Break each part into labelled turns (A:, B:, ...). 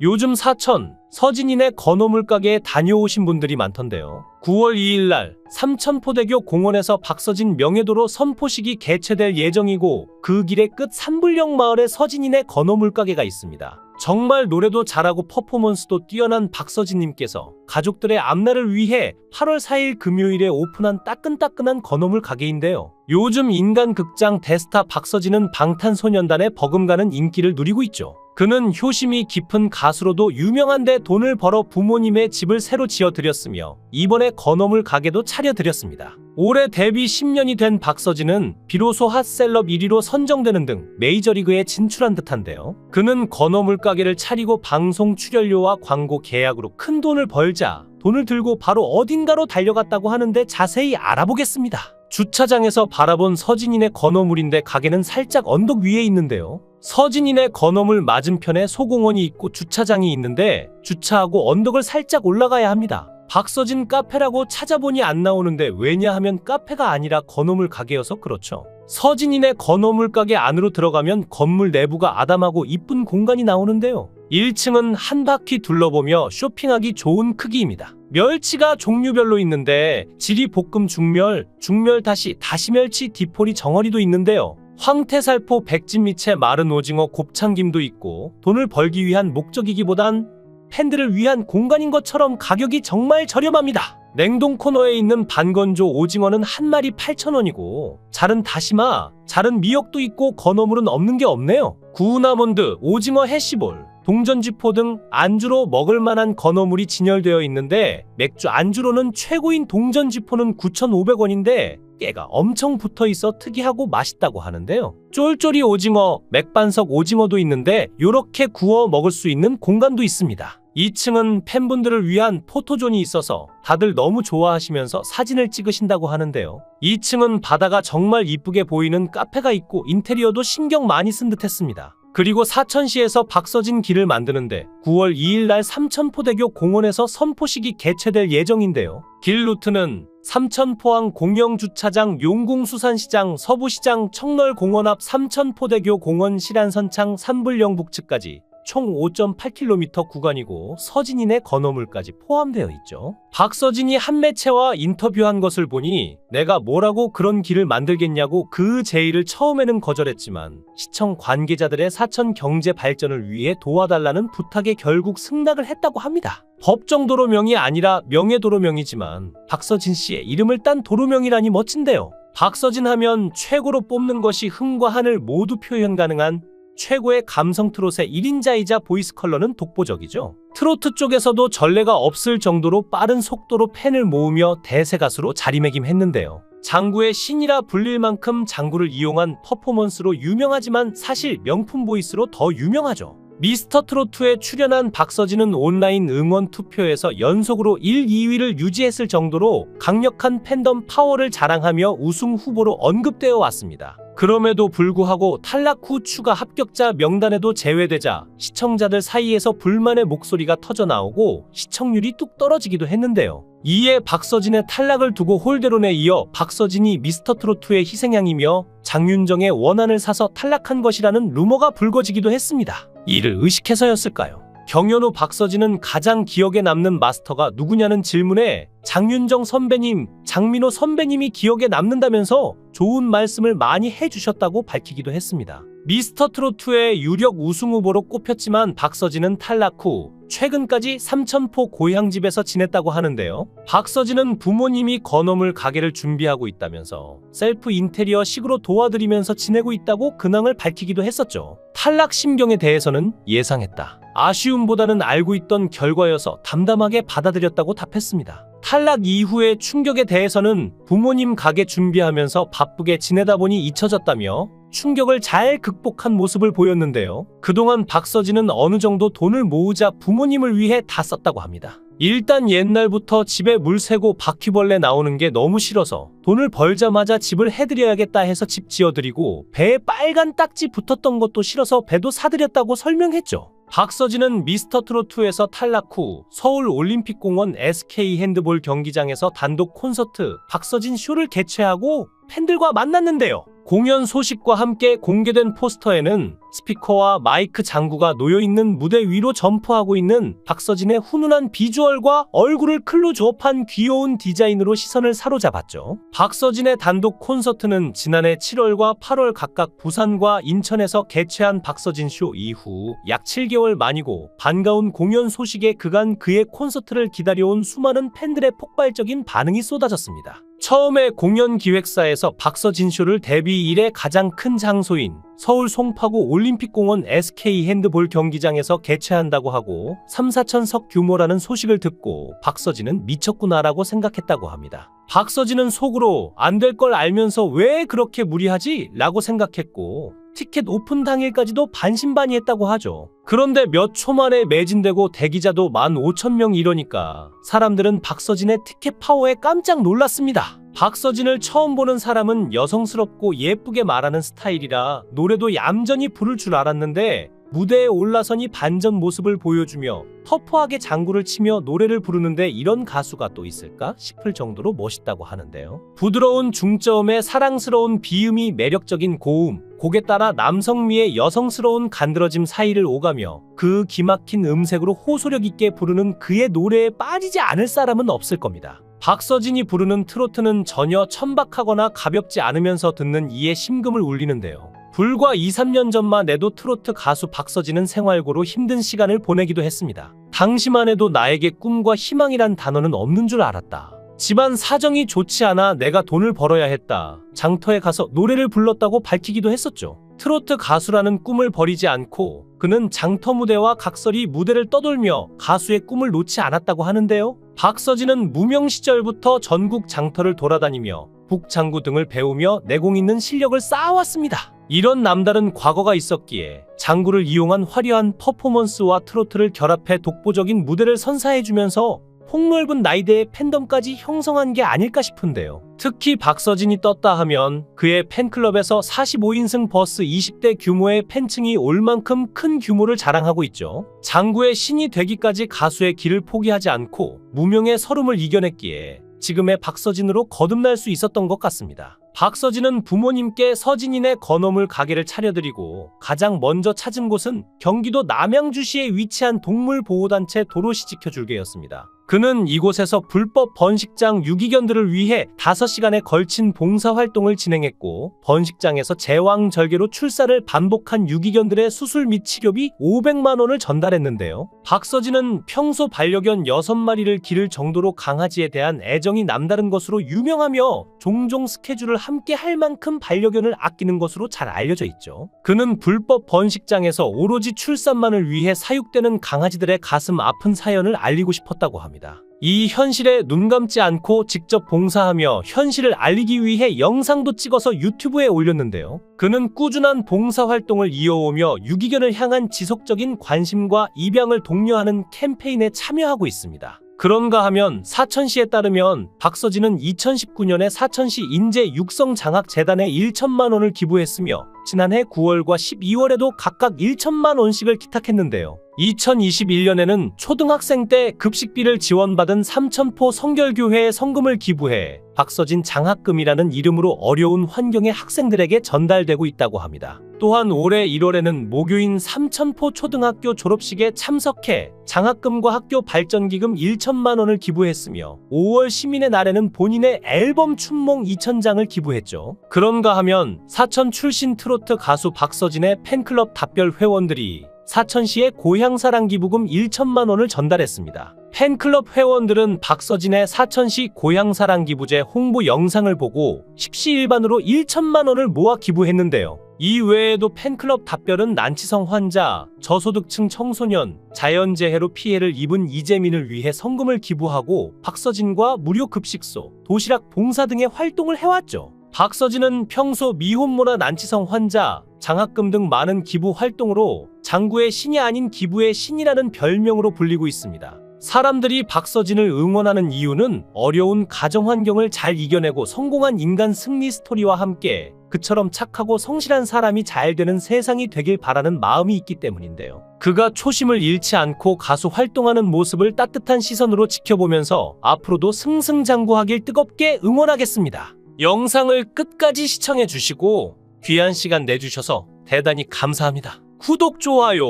A: 요즘 사천, 서진이네 건어물 가게에 다녀오신 분들이 많던데요. 9월 2일 날 삼천포대교 공원에서 박서진 명예도로 선포식이 개최될 예정이고 그 길의 끝 산불령 마을에 서진이네 건어물 가게가 있습니다. 정말 노래도 잘하고 퍼포먼스도 뛰어난 박서진님께서 가족들의 앞날을 위해 8월 4일 금요일에 오픈한 따끈따끈한 건어물 가게인데요. 요즘 인간 극장 대스타 박서진은 방탄소년단의 버금가는 인기를 누리고 있죠. 그는 효심이 깊은 가수로도 유명한데 돈을 벌어 부모님의 집을 새로 지어드렸으며 이번에 건어물 가게도 차려드렸습니다. 올해 데뷔 10년이 된 박서진은 비로소 핫셀럽 1위로 선정되는 등 메이저리그에 진출한 듯한데요. 그는 건어물 가게를 차리고 방송 출연료와 광고 계약으로 큰 돈을 벌자 돈을 들고 바로 어딘가로 달려갔다고 하는데 자세히 알아보겠습니다. 주차장에서 바라본 서진이네 건어물인데 가게는 살짝 언덕 위에 있는데요. 서진이네 건어물 맞은편에 소공원이 있고 주차장이 있는데 주차하고 언덕을 살짝 올라가야 합니다. 박서진 카페라고 찾아보니 안 나오는데 왜냐하면 카페가 아니라 건어물 가게여서 그렇죠. 서진이네 건어물 가게 안으로 들어가면 건물 내부가 아담하고 이쁜 공간이 나오는데요. 1층은 한 바퀴 둘러보며 쇼핑하기 좋은 크기입니다. 멸치가 종류별로 있는데 지리볶음 중멸, 중멸 다시멸치 디포리 정어리도 있는데요. 황태살포 백진미채 마른 오징어 곱창김도 있고 돈을 벌기 위한 목적이기보단 팬들을 위한 공간인 것처럼 가격이 정말 저렴합니다. 냉동 코너에 있는 반건조 오징어는 한 마리 8,000원이고 자른 다시마, 자른 미역도 있고 건어물은 없는 게 없네요. 구운 아몬드, 오징어 해시볼, 동전지포 등 안주로 먹을 만한 건어물이 진열되어 있는데 맥주 안주로는 최고인 동전지포는 9,500원인데 깨가 엄청 붙어있어 특이하고 맛있다고 하는데요. 쫄쫄이 오징어, 맥반석 오징어도 있는데 요렇게 구워 먹을 수 있는 공간도 있습니다. 2층은 팬분들을 위한 포토존이 있어서 다들 너무 좋아하시면서 사진을 찍으신다고 하는데요. 2층은 바다가 정말 이쁘게 보이는 카페가 있고 인테리어도 신경 많이 쓴 듯 했습니다. 그리고 사천시에서 박서진 길을 만드는데 9월 2일 날 삼천포대교 공원에서 선포식이 개최될 예정인데요. 길 루트는 삼천포항 공영주차장, 용궁수산시장, 서부시장, 청널공원 앞 삼천포대교 공원 실안선창 산불령 북측까지 총 5.8km 구간이고 서진이네 건어물까지 포함되어 있죠. 박서진이 한 매체와 인터뷰한 것을 보니 내가 뭐라고 그런 길을 만들겠냐고 그 제의를 처음에는 거절했지만 시청 관계자들의 사천 경제 발전을 위해 도와달라는 부탁에 결국 승낙을 했다고 합니다. 법정도로명이 아니라 명예도로명이지만 박서진 씨의 이름을 딴 도로명이라니 멋진데요. 박서진 하면 최고로 뽑는 것이 흥과 한을 모두 표현 가능한 최고의 감성 트롯의 1인자이자 보이스 컬러는 독보적이죠. 트로트 쪽에서도 전례가 없을 정도로 빠른 속도로 팬을 모으며 대세 가수로 자리매김했는데요. 장구의 신이라 불릴 만큼 장구를 이용한 퍼포먼스로 유명하지만 사실 명품 보이스로 더 유명하죠. 미스터 트로트에 출연한 박서진은 온라인 응원 투표에서 연속으로 1, 2위를 유지했을 정도로 강력한 팬덤 파워를 자랑하며 우승 후보로 언급되어 왔습니다. 그럼에도 불구하고 탈락 후 추가 합격자 명단에도 제외되자 시청자들 사이에서 불만의 목소리가 터져나오고 시청률이 뚝 떨어지기도 했는데요. 이에 박서진의 탈락을 두고 홀대론에 이어 박서진이 미스터트로트의 희생양이며 장윤정의 원한을 사서 탈락한 것이라는 루머가 불거지기도 했습니다. 이를 의식해서였을까요? 경연 후 박서진은 가장 기억에 남는 마스터가 누구냐는 질문에 장윤정 선배님, 장민호 선배님이 기억에 남는다면서 좋은 말씀을 많이 해주셨다고 밝히기도 했습니다. 미스터트로트의 유력 우승 후보로 꼽혔지만 박서진은 탈락 후 최근까지 삼천포 고향집에서 지냈다고 하는데요. 박서진은 부모님이 건어물 가게를 준비하고 있다면서 셀프 인테리어 식으로 도와드리면서 지내고 있다고 근황을 밝히기도 했었죠. 탈락 심경에 대해서는 예상했다. 아쉬움보다는 알고 있던 결과여서 담담하게 받아들였다고 답했습니다. 탈락 이후의 충격에 대해서는 부모님 가게 준비하면서 바쁘게 지내다 보니 잊혀졌다며 충격을 잘 극복한 모습을 보였는데요. 그동안 박서진은 어느 정도 돈을 모으자 부모님을 위해 다 썼다고 합니다. 일단 옛날부터 집에 물 새고 바퀴벌레 나오는 게 너무 싫어서 돈을 벌자마자 집을 해드려야겠다 해서 집 지어드리고 배에 빨간 딱지 붙었던 것도 싫어서 배도 사드렸다고 설명했죠. 박서진은 미스터트로트에서 탈락 후 서울올림픽공원 SK 핸드볼 경기장에서 단독 콘서트 박서진 쇼를 개최하고 팬들과 만났는데요. 공연 소식과 함께 공개된 포스터에는 스피커와 마이크 장구가 놓여있는 무대 위로 점프하고 있는 박서진의 훈훈한 비주얼과 얼굴을 클로즈업한 귀여운 디자인으로 시선을 사로잡았죠. 박서진의 단독 콘서트는 지난해 7월과 8월 각각 부산과 인천에서 개최한 박서진 쇼 이후 약 7개월 만이고, 반가운 공연 소식에 그간 그의 콘서트를 기다려온 수많은 팬들의 폭발적인 반응이 쏟아졌습니다. 처음에 공연 기획사에서 박서진 쇼를 데뷔 이래 가장 큰 장소인 서울 송파구 올림픽공원 SK 핸드볼 경기장에서 개최한다고 하고 3, 4천석 규모라는 소식을 듣고 박서진은 미쳤구나라고 생각했다고 합니다. 박서진은 속으로 안 될 걸 알면서 왜 그렇게 무리하지? 라고 생각했고, 티켓 오픈 당일까지도 반신반의했다고 하죠. 그런데 몇 초 만에 매진되고 대기자도 15,000명 이러니까 사람들은 박서진의 티켓 파워에 깜짝 놀랐습니다. 박서진을 처음 보는 사람은 여성스럽고 예쁘게 말하는 스타일이라 노래도 얌전히 부를 줄 알았는데, 무대에 올라서니 반전 모습을 보여주며 터프하게 장구를 치며 노래를 부르는데 이런 가수가 또 있을까 싶을 정도로 멋있다고 하는데요. 부드러운 중저음에 사랑스러운 비음이 매력적인 고음, 곡에 따라 남성미의 여성스러운 간드러짐 사이를 오가며 그 기막힌 음색으로 호소력 있게 부르는 그의 노래에 빠지지 않을 사람은 없을 겁니다. 박서진이 부르는 트로트는 전혀 천박하거나 가볍지 않으면서 듣는 이의 심금을 울리는데요. 불과 2, 3년 전만 해도 트로트 가수 박서진은 생활고로 힘든 시간을 보내기도 했습니다. 당시만 해도 나에게 꿈과 희망이란 단어는 없는 줄 알았다. 집안 사정이 좋지 않아 내가 돈을 벌어야 했다. 장터에 가서 노래를 불렀다고 밝히기도 했었죠. 트로트 가수라는 꿈을 버리지 않고 그는 장터 무대와 각설이 무대를 떠돌며 가수의 꿈을 놓지 않았다고 하는데요. 박서진은 무명 시절부터 전국 장터를 돌아다니며 북장구 등을 배우며 내공 있는 실력을 쌓아왔습니다. 이런 남다른 과거가 있었기에 장구를 이용한 화려한 퍼포먼스와 트로트를 결합해 독보적인 무대를 선사해주면서 폭넓은 나이대의 팬덤까지 형성한 게 아닐까 싶은데요. 특히 박서진이 떴다 하면 그의 팬클럽에서 45인승 버스 20대 규모의 팬층이 올 만큼 큰 규모를 자랑하고 있죠. 장구의 신이 되기까지 가수의 길을 포기하지 않고 무명의 서름을 이겨냈기에 지금의 박서진으로 거듭날 수 있었던 것 같습니다. 박서진은 부모님께 서진이네 건어물 가게를 차려드리고 가장 먼저 찾은 곳은 경기도 남양주시에 위치한 동물보호단체 도로시 지켜줄게였습니다. 그는 이곳에서 불법 번식장 유기견들을 위해 5시간에 걸친 봉사활동을 진행했고, 번식장에서 제왕절개로 출사를 반복한 유기견들의 수술 및 치료비 500만 원을 전달했는데요. 박서진은 평소 반려견 6마리를 기를 정도로 강아지에 대한 애정이 남다른 것으로 유명하며 종종 스케줄을 함께 할 만큼 반려견을 아끼는 것으로 잘 알려져 있죠. 그는 불법 번식장에서 오로지 출산만을 위해 사육되는 강아지들의 가슴 아픈 사연을 알리고 싶었다고 합니다. 이 현실에 눈 감지 않고 직접 봉사하며 현실을 알리기 위해 영상도 찍어서 유튜브에 올렸는데요. 그는 꾸준한 봉사활동을 이어오며 유기견을 향한 지속적인 관심과 입양을 독려하는 캠페인에 참여하고 있습니다. 그런가 하면 사천시에 따르면 박서진은 2019년에 사천시 인재육성장학재단에 1천만 원을 기부했으며 지난해 9월과 12월에도 각각 1천만 원씩을 기탁했는데요. 2021년에는 초등학생 때 급식비를 지원받은 삼천포 성결교회에 성금을 기부해 박서진 장학금이라는 이름으로 어려운 환경의 학생들에게 전달되고 있다고 합니다. 또한 올해 1월에는 모교인 삼천포 초등학교 졸업식에 참석해 장학금과 학교 발전기금 1천만 원을 기부했으며 5월 시민의 날에는 본인의 앨범 춘몽 2,000장을 기부했죠. 그런가 하면 사천 출신 트로트 가수 박서진의 팬클럽 답별 회원들이 사천시에 고향사랑 기부금 1천만 원을 전달했습니다. 팬클럽 회원들은 박서진의 사천시 고향사랑 기부제 홍보 영상을 보고 십시일반으로 1천만 원을 모아 기부했는데요. 이 외에도 팬클럽 답별은 난치성 환자, 저소득층 청소년, 자연재해로 피해를 입은 이재민을 위해 성금을 기부하고 박서진과 무료 급식소, 도시락 봉사 등의 활동을 해왔죠. 박서진은 평소 미혼모나 난치성 환자, 장학금 등 많은 기부 활동으로 장구의 신이 아닌 기부의 신이라는 별명으로 불리고 있습니다. 사람들이 박서진을 응원하는 이유는 어려운 가정 환경을 잘 이겨내고 성공한 인간 승리 스토리와 함께 그처럼 착하고 성실한 사람이 잘 되는 세상이 되길 바라는 마음이 있기 때문인데요. 그가 초심을 잃지 않고 가수 활동하는 모습을 따뜻한 시선으로 지켜보면서 앞으로도 승승장구하길 뜨겁게 응원하겠습니다. 영상을 끝까지 시청해 주시고 귀한 시간 내주셔서 대단히 감사합니다. 구독, 좋아요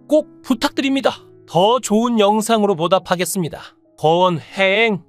A: 꼭 부탁드립니다. 더 좋은 영상으로 보답하겠습니다. 권행